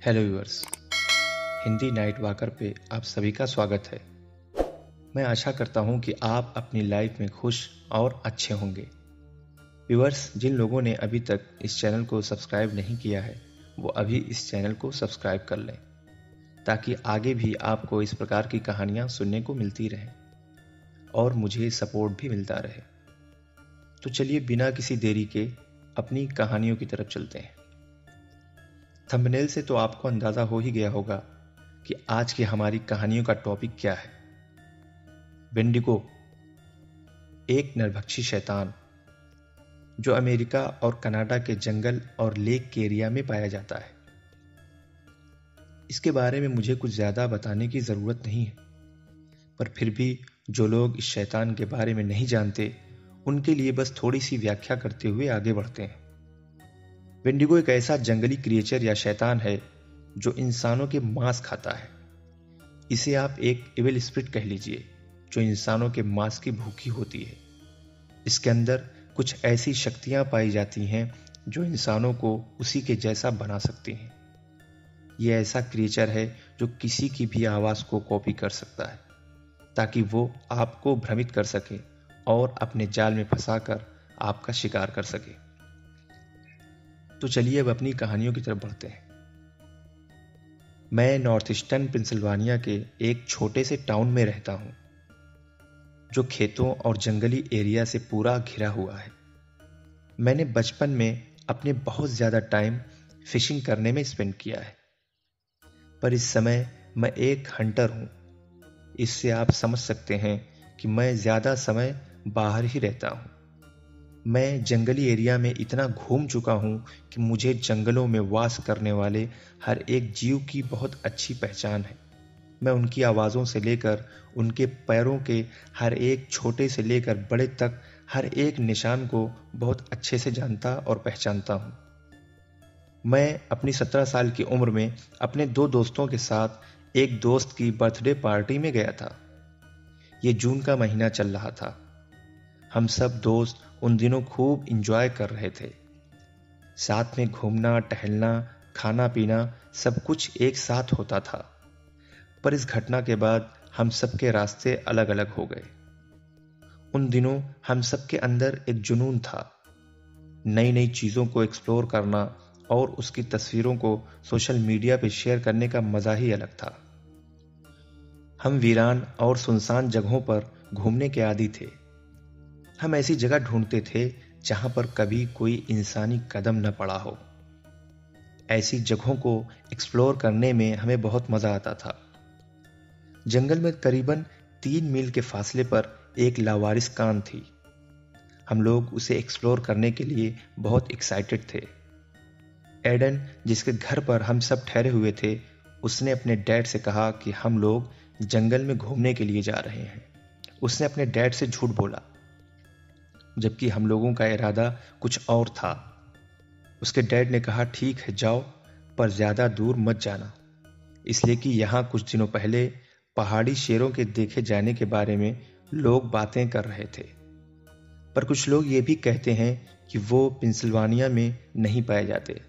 Hello viewers, Hindi night walker पे आप सभी का स्वागत है। मैं आशा करता हूँ कि आप अपनी लाइफ में खुश और अच्छे होंगे। व्यूअर्स, जिन लोगों ने अभी तक इस चैनल को सब्सक्राइब नहीं किया है वो अभी इस चैनल को सब्सक्राइब कर लें ताकि आगे भी आपको इस प्रकार की कहानियाँ सुनने को मिलती रहें और मुझे सपोर्ट भी मिलता रहे। तो चलिए बिना किसी देरी के अपनी कहानियों की तरफ चलते हैं। थंबनेल से तो आपको अंदाजा हो ही गया होगा कि आज की हमारी कहानियों का टॉपिक क्या है। वेंडिगो, एक नरभक्षी शैतान जो अमेरिका और कनाडा के जंगल और लेक के एरिया में पाया जाता है। इसके बारे में मुझे कुछ ज्यादा बताने की जरूरत नहीं है, पर फिर भी जो लोग इस शैतान के बारे में नहीं जानते उनके लिए बस थोड़ी सी व्याख्या करते हुए आगे बढ़ते हैं। वेंडिगो एक ऐसा जंगली क्रिएचर या शैतान है जो इंसानों के मांस खाता है। इसे आप एक इविल स्पिरिट कह लीजिए जो इंसानों के मांस की भूखी होती है। इसके अंदर कुछ ऐसी शक्तियां पाई जाती हैं जो इंसानों को उसी के जैसा बना सकती हैं। यह ऐसा क्रिएचर है जो किसी की भी आवाज को कॉपी कर सकता है ताकि वो आपको भ्रमित कर सके और अपने जाल में फंसाकर आपका शिकार कर सके। तो चलिए अब अपनी कहानियों की तरफ बढ़ते हैं। मैं नॉर्थ ईस्टर्न पेंसिल्वानिया के एक छोटे से टाउन में रहता हूं जो खेतों और जंगली एरिया से पूरा घिरा हुआ है। मैंने बचपन में अपने बहुत ज्यादा टाइम फिशिंग करने में स्पेंड किया है, पर इस समय मैं एक हंटर हूं। इससे आप समझ सकते हैं कि मैं ज्यादा समय बाहर ही रहता हूं। मैं जंगली एरिया में इतना घूम चुका हूं कि मुझे जंगलों में वास करने वाले हर एक जीव की बहुत अच्छी पहचान है। मैं उनकी आवाज़ों से लेकर उनके पैरों के हर एक छोटे से लेकर बड़े तक हर एक निशान को बहुत अच्छे से जानता और पहचानता हूं। मैं अपनी 17 साल की उम्र में अपने 2 दोस्तों के साथ एक दोस्त की बर्थडे पार्टी में गया था। ये जून का महीना चल रहा था। हम सब दोस्त उन दिनों खूब एंजॉय कर रहे थे। साथ में घूमना, टहलना, खाना पीना सब कुछ एक साथ होता था। पर इस घटना के बाद हम सबके रास्ते अलग अलग हो गए। उन दिनों हम सबके अंदर एक जुनून था। नई नई चीजों को एक्सप्लोर करना और उसकी तस्वीरों को सोशल मीडिया पे शेयर करने का मजा ही अलग था। हम वीरान और सुनसान जगहों पर घूमने के आदी थे। हम ऐसी जगह ढूंढते थे जहां पर कभी कोई इंसानी कदम न पड़ा हो। ऐसी जगहों को एक्सप्लोर करने में हमें बहुत मजा आता था। जंगल में करीबन 3 मील के फासले पर एक लावारिस कान थी। हम लोग उसे एक्सप्लोर करने के लिए बहुत एक्साइटेड थे। एडन, जिसके घर पर हम सब ठहरे हुए थे, उसने अपने डैड से कहा कि हम लोग जंगल में घूमने के लिए जा रहे हैं। उसने अपने डैड से झूठ बोला, जबकि हम लोगों का इरादा कुछ और था। उसके डैड ने कहा, ठीक है जाओ, पर ज्यादा दूर मत जाना, इसलिए कि यहां कुछ दिनों पहले पहाड़ी शेरों के देखे जाने के बारे में लोग बातें कर रहे थे। पर कुछ लोग ये भी कहते हैं कि वो पेंसिल्वानिया में नहीं पाए जाते।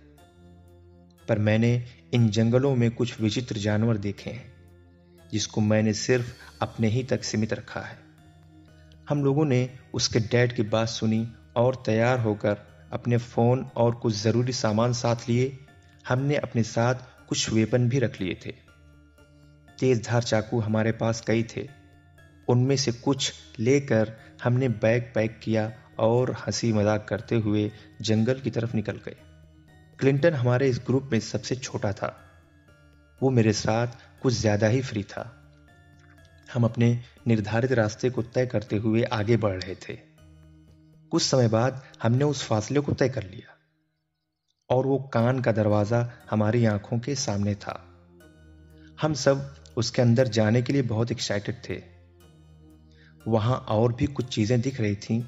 पर मैंने इन जंगलों में कुछ विचित्र जानवर देखे हैं जिसको मैंने सिर्फ अपने ही तक सीमित रखा है। हम लोगों ने उसके डैड की बात सुनी और तैयार होकर अपने फोन और कुछ जरूरी सामान साथ लिए। हमने अपने साथ कुछ वेपन भी रख लिए थे। तेज धार चाकू हमारे पास कई थे। उनमें से कुछ लेकर हमने बैग पैक किया और हंसी मजाक करते हुए जंगल की तरफ निकल गए। क्लिंटन हमारे इस ग्रुप में सबसे छोटा था। वो मेरे साथ कुछ ज्यादा ही फ्री था। हम अपने निर्धारित रास्ते को तय करते हुए आगे बढ़ रहे थे। कुछ समय बाद हमने उस फासले को तय कर लिया और वो कान का दरवाजा हमारी आंखों के सामने था। हम सब उसके अंदर जाने के लिए बहुत एक्साइटेड थे। वहां और भी कुछ चीजें दिख रही थीं।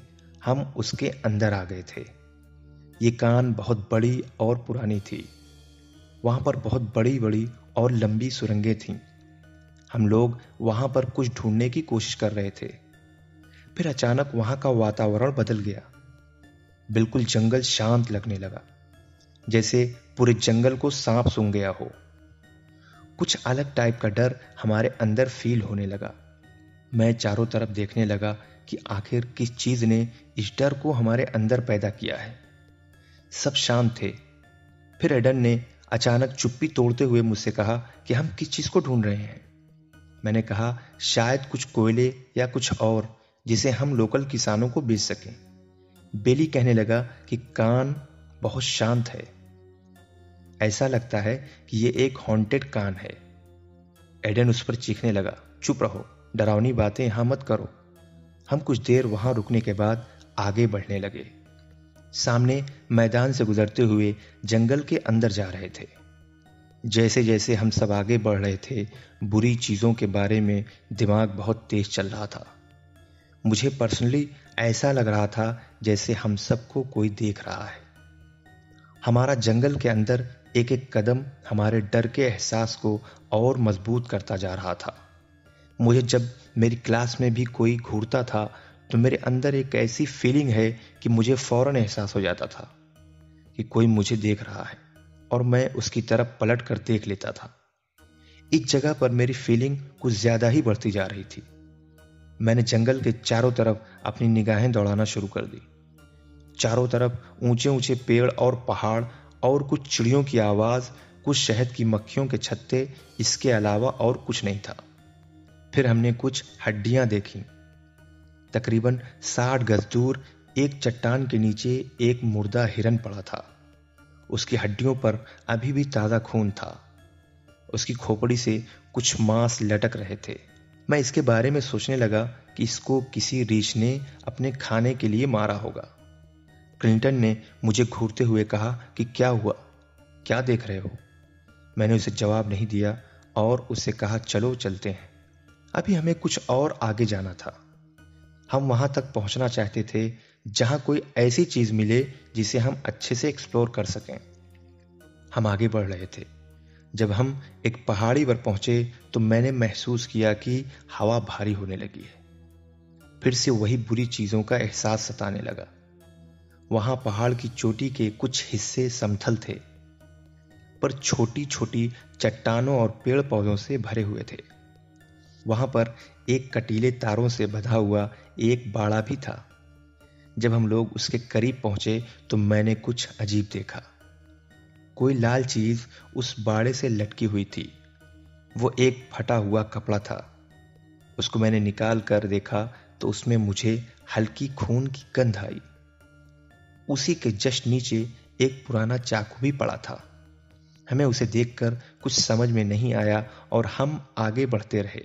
हम उसके अंदर आ गए थे। ये कान बहुत बड़ी और पुरानी थी। वहां पर बहुत बड़ी बड़ी और लंबी सुरंगें थीं। हम लोग वहां पर कुछ ढूंढने की कोशिश कर रहे थे। फिर अचानक वहां का वातावरण बदल गया। बिल्कुल जंगल शांत लगने लगा, जैसे पूरे जंगल को सांप सूंघ गया हो। कुछ अलग टाइप का डर हमारे अंदर फील होने लगा। मैं चारों तरफ देखने लगा कि आखिर किस चीज ने इस डर को हमारे अंदर पैदा किया है। सब शांत थे। फिर एडन ने अचानक चुप्पी तोड़ते हुए मुझसे कहा कि हम किस चीज को ढूंढ रहे हैं। मैंने कहा शायद कुछ कोयले या कुछ और जिसे हम लोकल किसानों को बेच सकें। बेली कहने लगा कि कान बहुत शांत है, ऐसा लगता है कि ये एक हॉन्टेड कान है। एडन उस पर चीखने लगा, चुप रहो, डरावनी बातें यहां मत करो। हम कुछ देर वहां रुकने के बाद आगे बढ़ने लगे। सामने मैदान से गुजरते हुए जंगल के अंदर जा रहे थे। जैसे जैसे हम सब आगे बढ़ रहे थे, बुरी चीजों के बारे में दिमाग बहुत तेज चल रहा था। मुझे पर्सनली ऐसा लग रहा था जैसे हम सबको कोई देख रहा है। हमारा जंगल के अंदर एक एक कदम हमारे डर के एहसास को और मजबूत करता जा रहा था। मुझे जब मेरी क्लास में भी कोई घूरता था तो मेरे अंदर एक ऐसी फीलिंग है कि मुझे फौरन एहसास हो जाता था कि कोई मुझे देख रहा है और मैं उसकी तरफ पलट कर देख लेता था। इस जगह पर मेरी फीलिंग कुछ ज्यादा ही बढ़ती जा रही थी। मैंने जंगल के चारों तरफ अपनी निगाहें दौड़ाना शुरू कर दी। चारों तरफ ऊंचे ऊंचे पेड़ और पहाड़ और कुछ चिड़ियों की आवाज, कुछ शहद की मक्खियों के छत्ते, इसके अलावा और कुछ नहीं था। फिर हमने कुछ हड्डियां देखी। तकरीबन 60 गज दूर एक चट्टान के नीचे एक मुर्दा हिरन पड़ा था। उसकी हड्डियों पर अभी भी ताजा खून था। उसकी खोपड़ी से कुछ मांस लटक रहे थे। मैं इसके बारे में सोचने लगा कि इसको किसी रीछ ने अपने खाने के लिए मारा होगा। क्लिंटन ने मुझे घूरते हुए कहा कि क्या हुआ, क्या देख रहे हो? मैंने उसे जवाब नहीं दिया और उससे कहा चलो चलते हैं। अभी हमें कुछ और आगे जाना था। हम वहां तक पहुंचना चाहते थे जहां कोई ऐसी चीज मिले जिसे हम अच्छे से एक्सप्लोर कर सकें। हम आगे बढ़ रहे थे। जब हम एक पहाड़ी पर पहुंचे तो मैंने महसूस किया कि हवा भारी होने लगी है। फिर से वही बुरी चीजों का एहसास सताने लगा। वहां पहाड़ की चोटी के कुछ हिस्से समतल थे, पर छोटी छोटी चट्टानों और पेड़ पौधों से भरे हुए थे। वहां पर एक कटीले तारों से बंधा हुआ एक बाड़ा भी था। जब हम लोग उसके करीब पहुंचे तो मैंने कुछ अजीब देखा। कोई लाल चीज उस बाड़े से लटकी हुई थी। वो एक फटा हुआ कपड़ा था। उसको मैंने निकाल कर देखा तो उसमें मुझे हल्की खून की गंध आई। उसी के जस्ट नीचे एक पुराना चाकू भी पड़ा था। हमें उसे देखकर कुछ समझ में नहीं आया और हम आगे बढ़ते रहे।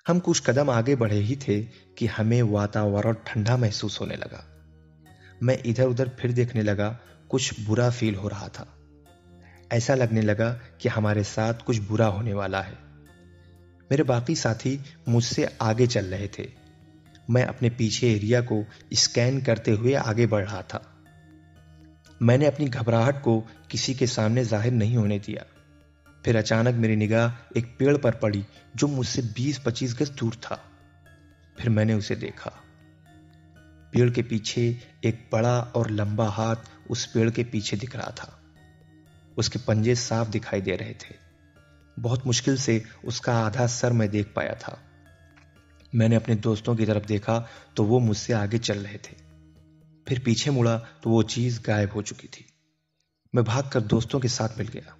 हम कुछ कदम आगे बढ़े ही थे कि हमें वातावरण ठंडा महसूस होने लगा। मैं इधर उधर फिर देखने लगा। कुछ बुरा फील हो रहा था। ऐसा लगने लगा कि हमारे साथ कुछ बुरा होने वाला है। मेरे बाकी साथी मुझसे आगे चल रहे थे। मैं अपने पीछे एरिया को स्कैन करते हुए आगे बढ़ रहा था। मैंने अपनी घबराहट को किसी के सामने जाहिर नहीं होने दिया। फिर अचानक मेरी निगाह एक पेड़ पर पड़ी जो मुझसे 20-25 गज दूर था। फिर मैंने उसे देखा। पेड़ के पीछे एक बड़ा और लंबा हाथ उस पेड़ के पीछे दिख रहा था। उसके पंजे साफ दिखाई दे रहे थे। बहुत मुश्किल से उसका आधा सर मैं देख पाया था। मैंने अपने दोस्तों की तरफ देखा तो वो मुझसे आगे चल रहे थे। फिर पीछे मुड़ा तो वो चीज गायब हो चुकी थी। मैं भागकर दोस्तों के साथ मिल गया।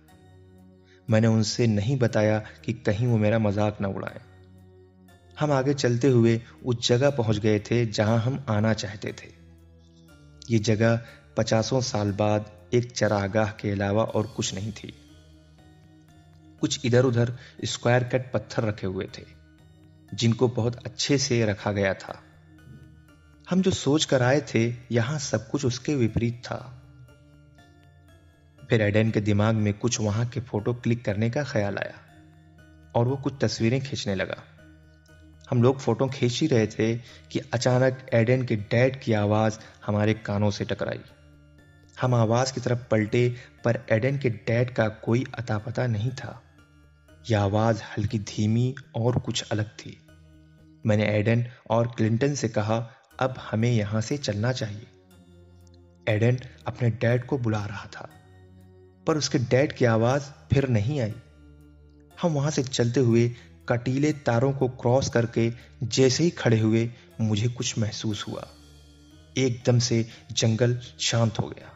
मैंने उनसे नहीं बताया कि कहीं वो मेरा मजाक न उड़ाए। हम आगे चलते हुए उस जगह पहुंच गए थे जहां हम आना चाहते थे। ये जगह 50 साल बाद एक चरागाह के अलावा और कुछ नहीं थी। कुछ इधर उधर स्क्वायर कट पत्थर रखे हुए थे जिनको बहुत अच्छे से रखा गया था। हम जो सोच कर आए थे यहां सब कुछ उसके विपरीत था। फिर एडन के दिमाग में कुछ वहां के फोटो क्लिक करने का ख्याल आया और वो कुछ तस्वीरें खींचने लगा। हम लोग फोटो खींच ही रहे थे कि अचानक एडन के डैड की आवाज हमारे कानों से टकराई। हम आवाज की तरफ पलटे पर एडन के डैड का कोई अता पता नहीं था। यह आवाज हल्की धीमी और कुछ अलग थी। मैंने एडन और क्लिंटन से कहा, अब हमें यहां से चलना चाहिए। एडन अपने डैड को बुला रहा था पर उसके डैड की आवाज फिर नहीं आई। हम वहां से चलते हुए कटीले तारों को क्रॉस करके जैसे ही खड़े हुए, मुझे कुछ महसूस हुआ। एकदम से जंगल शांत हो गया।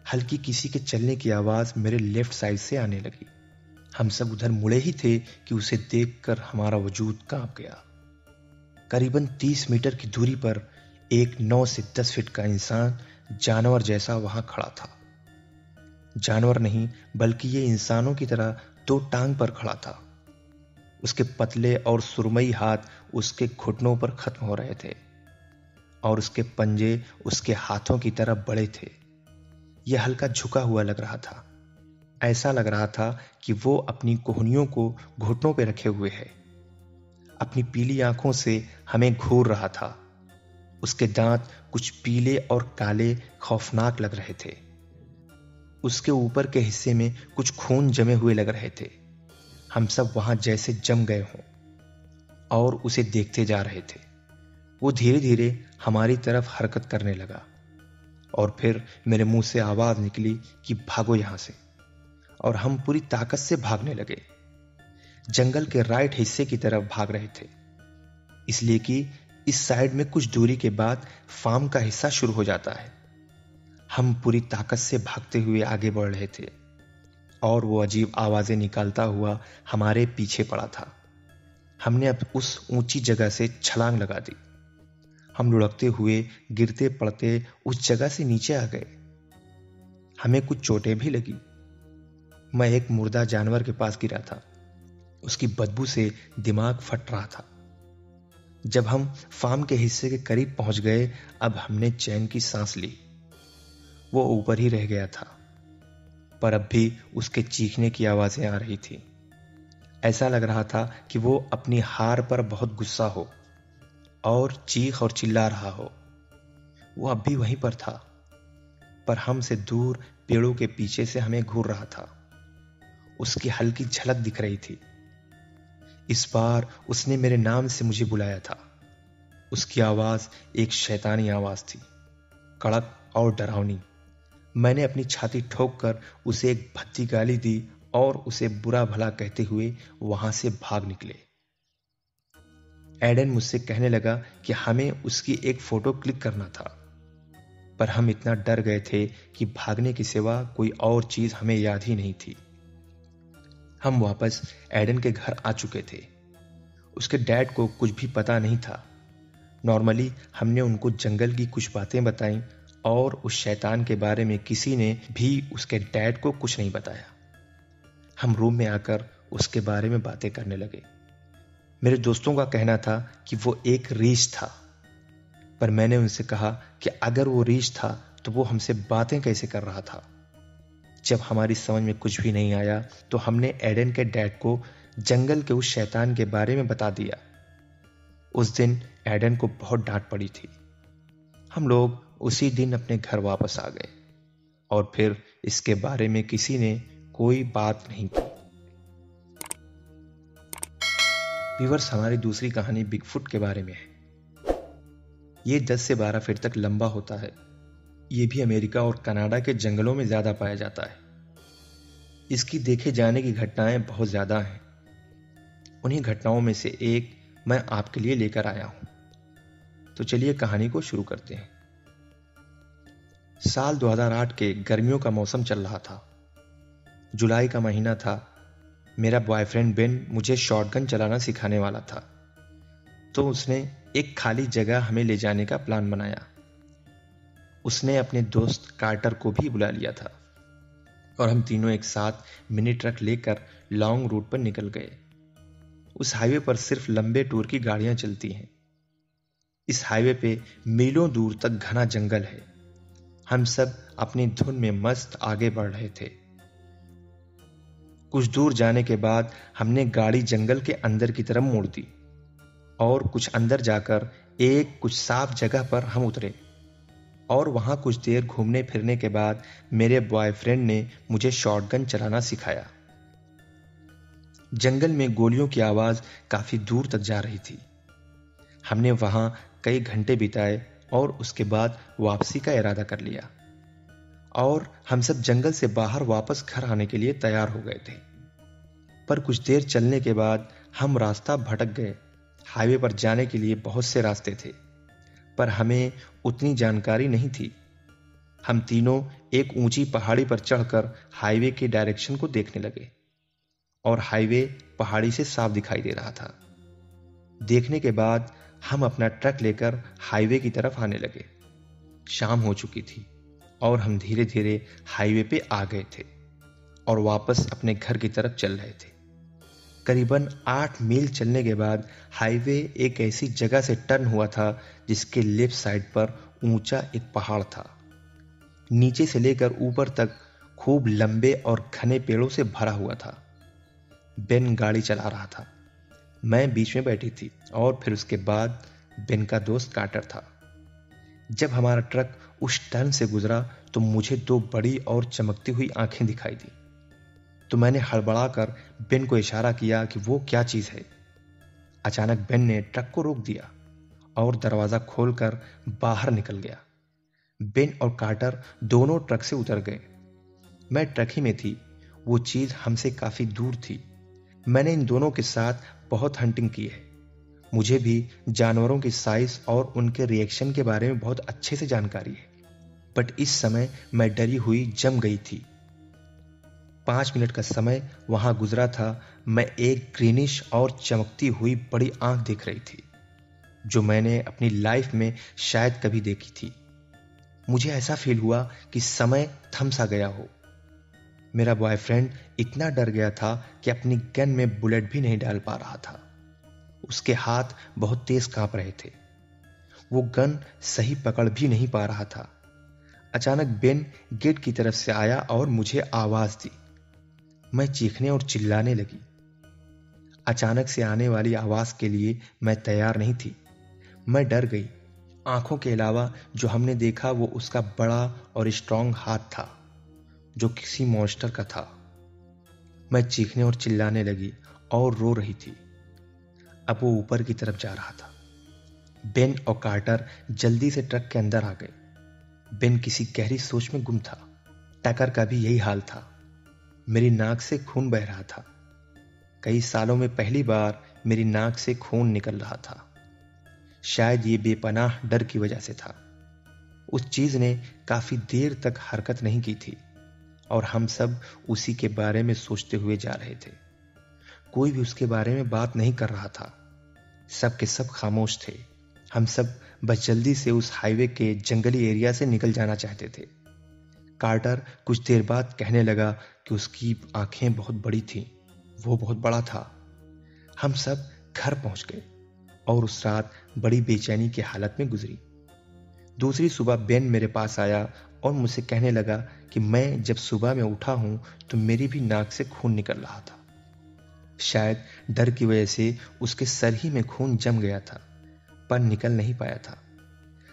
हल्की किसी के चलने की आवाज मेरे लेफ्ट साइड से आने लगी। हम सब उधर मुड़े ही थे कि उसे देखकर हमारा वजूद कांप गया। करीबन 30 मीटर की दूरी पर एक 9 से 10 फीट का इंसान जानवर जैसा वहां खड़ा था। जानवर नहीं, बल्कि ये इंसानों की तरह 2 टांग पर खड़ा था। उसके पतले और सुरमई हाथ उसके घुटनों पर खत्म हो रहे थे और उसके पंजे उसके हाथों की तरह बड़े थे। यह हल्का झुका हुआ लग रहा था। ऐसा लग रहा था कि वो अपनी कोहनियों को घुटनों पर रखे हुए है। अपनी पीली आंखों से हमें घूर रहा था। उसके दांत कुछ पीले और काले खौफनाक लग रहे थे। उसके ऊपर के हिस्से में कुछ खून जमे हुए लग रहे थे। हम सब वहां जैसे जम गए हों और उसे देखते जा रहे थे। वो धीरे धीरे हमारी तरफ हरकत करने लगा और फिर मेरे मुंह से आवाज निकली कि भागो यहां से, और हम पूरी ताकत से भागने लगे। जंगल के राइट हिस्से की तरफ भाग रहे थे, इसलिए कि इस साइड में कुछ दूरी के बाद फार्म का हिस्सा शुरू हो जाता है। हम पूरी ताकत से भागते हुए आगे बढ़ रहे थे और वो अजीब आवाजें निकालता हुआ हमारे पीछे पड़ा था। हमने अब उस ऊंची जगह से छलांग लगा दी। हम लुढ़कते हुए गिरते पड़ते उस जगह से नीचे आ गए। हमें कुछ चोटें भी लगी। मैं एक मुर्दा जानवर के पास गिरा था। उसकी बदबू से दिमाग फट रहा था। जब हम फार्म के हिस्से के करीब पहुंच गए, अब हमने चैन की सांस ली। वो ऊपर ही रह गया था, पर अब भी उसके चीखने की आवाजें आ रही थी। ऐसा लग रहा था कि वो अपनी हार पर बहुत गुस्सा हो और चीख और चिल्ला रहा हो। वो अब भी वहीं पर था, पर हमसे दूर पेड़ों के पीछे से हमें घूर रहा था। उसकी हल्की झलक दिख रही थी। इस बार उसने मेरे नाम से मुझे बुलाया था। उसकी आवाज एक शैतानी आवाज थी, कड़क और डरावनी। मैंने अपनी छाती ठोककर उसे एक भद्दी गाली दी और उसे बुरा भला कहते हुए वहां से भाग निकले। एडन मुझसे कहने लगा कि हमें उसकी एक फोटो क्लिक करना था, पर हम इतना डर गए थे कि भागने के सिवा कोई और चीज हमें याद ही नहीं थी। हम वापस एडन के घर आ चुके थे। उसके डैड को कुछ भी पता नहीं था। नॉर्मली हमने उनको जंगल की कुछ बातें बताई और उस शैतान के बारे में किसी ने भी उसके डैड को कुछ नहीं बताया। हम रूम में आकर उसके बारे में बातें करने लगे। मेरे दोस्तों का कहना था कि वो एक रीछ था, पर मैंने उनसे कहा कि अगर वो रीछ था तो वो हमसे बातें कैसे कर रहा था। जब हमारी समझ में कुछ भी नहीं आया तो हमने एडन के डैड को जंगल के उस शैतान के बारे में बता दिया। उस दिन एडन को बहुत डांट पड़ी थी। हम लोग उसी दिन अपने घर वापस आ गए और फिर इसके बारे में किसी ने कोई बात नहीं की। व्यूअर्स, हमारी दूसरी कहानी बिगफुट के बारे में है। ये 10 से 12 फीट तक लंबा होता है। ये भी अमेरिका और कनाडा के जंगलों में ज्यादा पाया जाता है। इसकी देखे जाने की घटनाएं बहुत ज्यादा हैं। उन्हीं घटनाओं में से एक मैं आपके लिए लेकर आया हूं। तो चलिए कहानी को शुरू करते हैं। साल 2008 के गर्मियों का मौसम चल रहा था। जुलाई का महीना था। मेरा बॉयफ्रेंड बेन मुझे शॉटगन चलाना सिखाने वाला था, तो उसने एक खाली जगह हमें ले जाने का प्लान बनाया। उसने अपने दोस्त कार्टर को भी बुला लिया था और हम तीनों एक साथ मिनी ट्रक लेकर लॉन्ग रूट पर निकल गए। उस हाईवे पर सिर्फ लंबे टूर की गाड़ियां चलती हैं। इस हाईवे पे मीलों दूर तक घना जंगल है। हम सब अपनी धुन में मस्त आगे बढ़ रहे थे। कुछ दूर जाने के बाद हमने गाड़ी जंगल के अंदर की तरफ मोड़ दी और कुछ अंदर जाकर एक कुछ साफ जगह पर हम उतरे और वहां कुछ देर घूमने फिरने के बाद मेरे बॉयफ्रेंड ने मुझे शॉटगन चलाना सिखाया। जंगल में गोलियों की आवाज काफी दूर तक जा रही थी। हमने वहां कई घंटे बिताए और उसके बाद वापसी का इरादा कर लिया और हम सब जंगल से बाहर वापस घर आने के लिए तैयार हो गए थे। पर कुछ देर चलने के बाद हम रास्ता भटक गए। हाईवे पर जाने के लिए बहुत से रास्ते थे, पर हमें उतनी जानकारी नहीं थी। हम तीनों एक ऊंची पहाड़ी पर चढ़कर हाईवे के डायरेक्शन को देखने लगे और हाईवे पहाड़ी से साफ दिखाई दे रहा था। देखने के बाद हम अपना ट्रक लेकर हाईवे की तरफ आने लगे। शाम हो चुकी थी और हम धीरे धीरे हाईवे पे आ गए थे और वापस अपने घर की तरफ चल रहे थे। करीबन 8 मील चलने के बाद हाईवे एक ऐसी जगह से टर्न हुआ था जिसके लेफ्ट साइड पर ऊंचा एक पहाड़ था। नीचे से लेकर ऊपर तक खूब लंबे और घने पेड़ों से भरा हुआ था। बेन गाड़ी चला रहा था, मैं बीच में बैठी थी और फिर उसके बाद बेन का दोस्त कार्टर था। जब हमारा ट्रक उस टर्न से गुजरा तो मुझे 2 बड़ी और चमकती हुई आंखें दिखाई दी। तो मैंने हड़बड़ाकर बेन को इशारा किया कि वो क्या चीज है। अचानक बेन ने ट्रक को रोक दिया और दरवाजा खोलकर बाहर निकल गया। बेन और कार्टर दोनों ट्रक से उतर गए। मैं ट्रक ही में थी, वो चीज हमसे काफी दूर थी। मैंने इन दोनों के साथ बहुत हंटिंग की है। मुझे भी जानवरों की साइज और उनके रिएक्शन के बारे में बहुत अच्छे से जानकारी है, बट इस समय मैं डरी हुई जम गई थी। 5 मिनट का समय वहां गुजरा था। मैं एक ग्रीनिश और चमकती हुई बड़ी आंख देख रही थी जो मैंने अपनी लाइफ में शायद कभी देखी थी। मुझे ऐसा फील हुआ कि समय थम सा गया हो। मेरा बॉयफ्रेंड इतना डर गया था कि अपनी गन में बुलेट भी नहीं डाल पा रहा था। उसके हाथ बहुत तेज कांप रहे थे। वो गन सही पकड़ भी नहीं पा रहा था। अचानक बेन गेट की तरफ से आया और मुझे आवाज दी। मैं चीखने और चिल्लाने लगी। अचानक से आने वाली आवाज के लिए मैं तैयार नहीं थी। मैं डर गई। आंखों के अलावा जो हमने देखा वो उसका बड़ा और स्ट्रांग हाथ था जो किसी मॉन्स्टर का था। मैं चीखने और चिल्लाने लगी और रो रही थी। अब वो ऊपर की तरफ जा रहा था। बेन और कार्टर जल्दी से ट्रक के अंदर आ गए। बेन किसी गहरी सोच में गुम था। टकर का भी यही हाल था। मेरी नाक से खून बह रहा था। कई सालों में पहली बार मेरी नाक से खून निकल रहा था। शायद ये बेपनाह डर की वजह से था। उस चीज ने काफी देर तक हरकत नहीं की थी और हम सब उसी के बारे में सोचते हुए जा रहे थे। कोई भी उसके बारे में बात नहीं कर रहा था। सब के सब खामोश थे। हम सब बस जल्दी से उस हाईवे के जंगली एरिया से निकल जाना चाहते थे। कार्टर कुछ देर बाद कहने लगा कि उसकी आंखें बहुत बड़ी थीं। वो बहुत बड़ा था। हम सब घर पहुंच गए और उस रात बड़ी बेचैनी की हालत में गुजरी। दूसरी सुबह बेन मेरे पास आया और मुझसे कहने लगा कि मैं जब सुबह में उठा हूं तो मेरी भी नाक से खून निकल रहा था। शायद डर की वजह से उसके सर ही में खून जम गया था, पर निकल नहीं पाया था।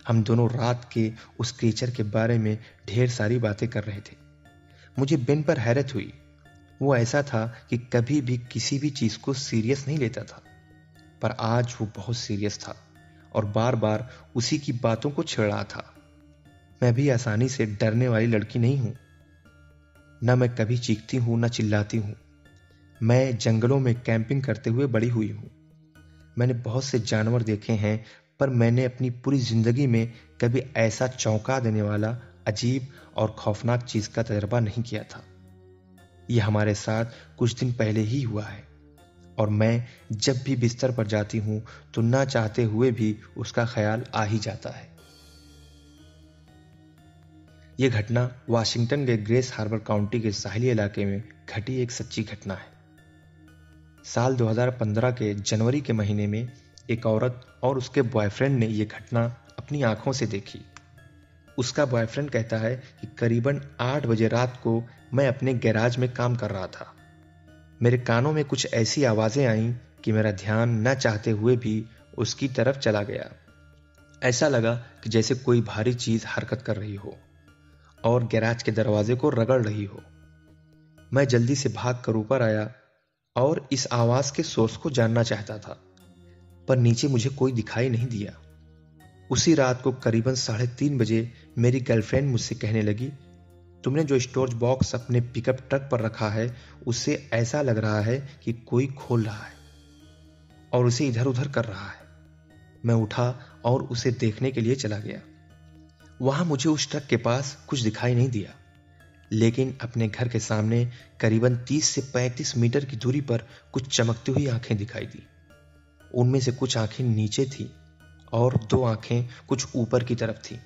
हम दोनों रात के उस क्रीचर के बारे में ढेर सारी बातें कर रहे थे। मुझे बेन पर हैरत हुई। वो ऐसा था कि कभी भी किसी भी चीज को सीरियस नहीं लेता था, पर आज वो बहुत सीरियस था और बार बार उसी की बातों को छेड़ रहा था। मैं भी आसानी से डरने वाली लड़की नहीं हूं। न मैं कभी चीखती हूं न चिल्लाती हूं। मैं जंगलों में कैंपिंग करते हुए बड़ी हुई हूं। मैंने बहुत से जानवर देखे हैं, पर मैंने अपनी पूरी जिंदगी में कभी ऐसा चौंका देने वाला अजीब और खौफनाक चीज का तजर्बा नहीं किया था। यह हमारे साथ कुछ दिन पहले ही हुआ है और मैं जब भी बिस्तर पर जाती हूं तो ना चाहते हुए भी उसका ख्याल आ ही जाता है। यह घटना वाशिंगटन के ग्रेस हार्बर काउंटी के साहिली इलाके में घटी एक सच्ची घटना है। साल 2015 के जनवरी के महीने में एक औरत और उसके बॉयफ्रेंड ने यह घटना अपनी आंखों से देखी। उसका बॉयफ्रेंड कहता है कि करीबन 8 बजे रात को मैं अपने गैराज में काम कर रहा था। मेरे कानों में कुछ ऐसी आवाजें आईं कि मेरा ध्यान न चाहते हुए भी उसकी तरफ चला गया। ऐसा लगा कि जैसे कोई भारी चीज हरकत कर रही हो और गैराज के दरवाजे को रगड़ रही हो। मैं जल्दी से भाग कर ऊपर आया और इस आवाज के सोर्स को जानना चाहता था, पर नीचे मुझे कोई दिखाई नहीं दिया। उसी रात को करीबन 3:30 बजे मेरी गर्लफ्रेंड मुझसे कहने लगी तुमने जो स्टोरेज बॉक्स अपने पिकअप ट्रक पर रखा है उससे ऐसा लग रहा है कि कोई खोल रहा है और उसे इधर उधर कर रहा है। मैं उठा और उसे देखने के लिए चला गया। वहां मुझे उस ट्रक के पास कुछ दिखाई नहीं दिया, लेकिन अपने घर के सामने करीबन 30 से 35 मीटर की दूरी पर कुछ चमकती हुई आंखें दिखाई दी। उनमें से कुछ आंखें नीचे थी और 2 आंखें कुछ ऊपर की तरफ थी।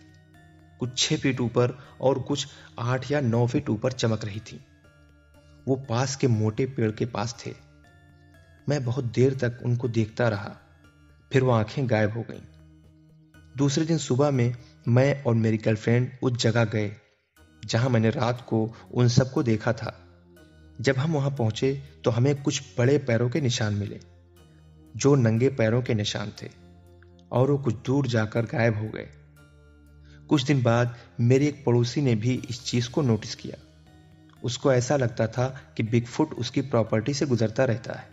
कुछ 6 फीट ऊपर और कुछ 8 या 9 फीट ऊपर चमक रही थी। वो पास के मोटे पेड़ के पास थे। मैं बहुत देर तक उनको देखता रहा, फिर वो आंखें गायब हो गईं। दूसरे दिन सुबह में मैं और मेरी गर्लफ्रेंड उस जगह गए जहां मैंने रात को उन सबको देखा था। जब हम वहां पहुंचे तो हमें कुछ बड़े पैरों के निशान मिले, जो नंगे पैरों के निशान थे, और वो कुछ दूर जाकर गायब हो गए। कुछ दिन बाद मेरे एक पड़ोसी ने भी इस चीज को नोटिस किया। उसको ऐसा लगता था कि बिगफुट उसकी प्रॉपर्टी से गुजरता रहता है।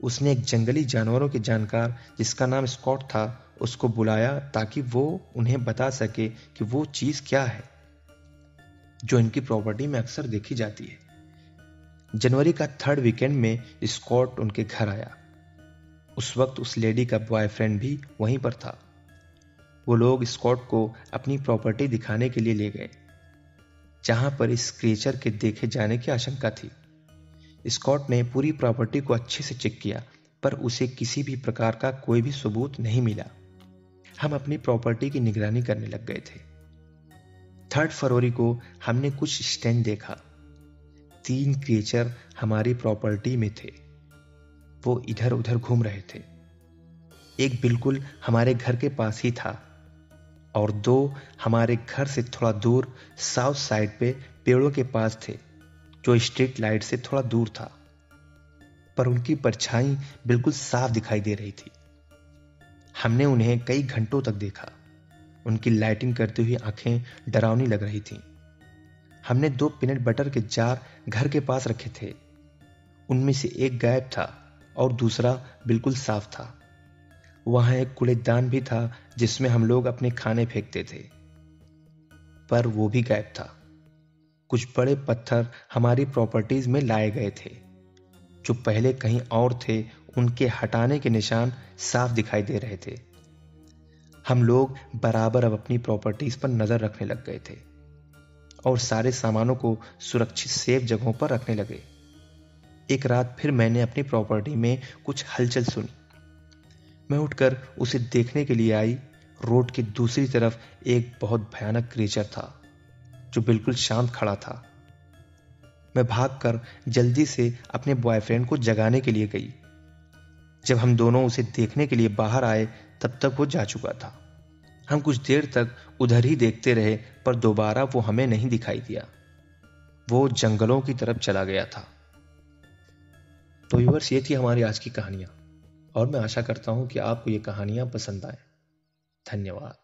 उसने एक जंगली जानवरों के जानकार जिसका नाम स्कॉट था उसको बुलाया ताकि वो उन्हें बता सके कि वो चीज क्या है जो इनकी प्रॉपर्टी में अक्सर देखी जाती है। जनवरी का 3rd वीकेंड में स्कॉट उनके घर आया। उस वक्त उस लेडी का बॉयफ्रेंड भी वहीं पर था। वो लोग स्कॉट को अपनी प्रॉपर्टी दिखाने के लिए ले गए जहां पर इस क्रिएचर के देखे जाने की आशंका थी। स्कॉट ने पूरी प्रॉपर्टी को अच्छे से चेक किया, पर उसे किसी भी प्रकार का कोई भी सबूत नहीं मिला। हम अपनी प्रॉपर्टी की निगरानी करने लग गए थे। 3 फरवरी को हमने कुछ स्टैंड देखा। 3 क्रिएचर हमारी प्रॉपर्टी में थे। वो इधर उधर घूम रहे थे। एक बिल्कुल हमारे घर के पास ही था और 2 हमारे घर से थोड़ा दूर साउथ साइड पे पेड़ों के पास थे, जो स्ट्रीट लाइट से थोड़ा दूर था, पर उनकी परछाई बिल्कुल साफ दिखाई दे रही थी। हमने उन्हें कई घंटों तक देखा। उनकी लाइटिंग करती हुई आंखें डरावनी लग रही थीं। हमने 2 पीनट बटर के जार घर के पास रखे थे। उनमें से एक गायब था और दूसरा बिल्कुल साफ था। वहां एक कूड़ेदान भी था जिसमें हम लोग अपने खाने फेंकते थे, पर वो भी गायब था। कुछ बड़े पत्थर हमारी प्रॉपर्टीज में लाए गए थे, जो पहले कहीं और थे। उनके हटाने के निशान साफ दिखाई दे रहे थे। हम लोग बराबर अब अपनी प्रॉपर्टीज पर नजर रखने लग गए थे और सारे सामानों को सुरक्षित सेफ जगहों पर रखने लगे। एक रात फिर मैंने अपनी प्रॉपर्टी में कुछ हलचल सुनी। मैं उठकर उसे देखने के लिए आई। रोड की दूसरी तरफ एक बहुत भयानक क्रीचर था जो बिल्कुल शांत खड़ा था। मैं भागकर जल्दी से अपने बॉयफ्रेंड को जगाने के लिए गई। जब हम दोनों उसे देखने के लिए बाहर आए तब तक वो जा चुका था। हम कुछ देर तक उधर ही देखते रहे, पर दोबारा वो हमें नहीं दिखाई दिया। वो जंगलों की तरफ चला गया था। तो व्यूअर्स, ये थी हमारी आज की कहानियां और मैं आशा करता हूं कि आपको ये कहानियां पसंद आए। धन्यवाद।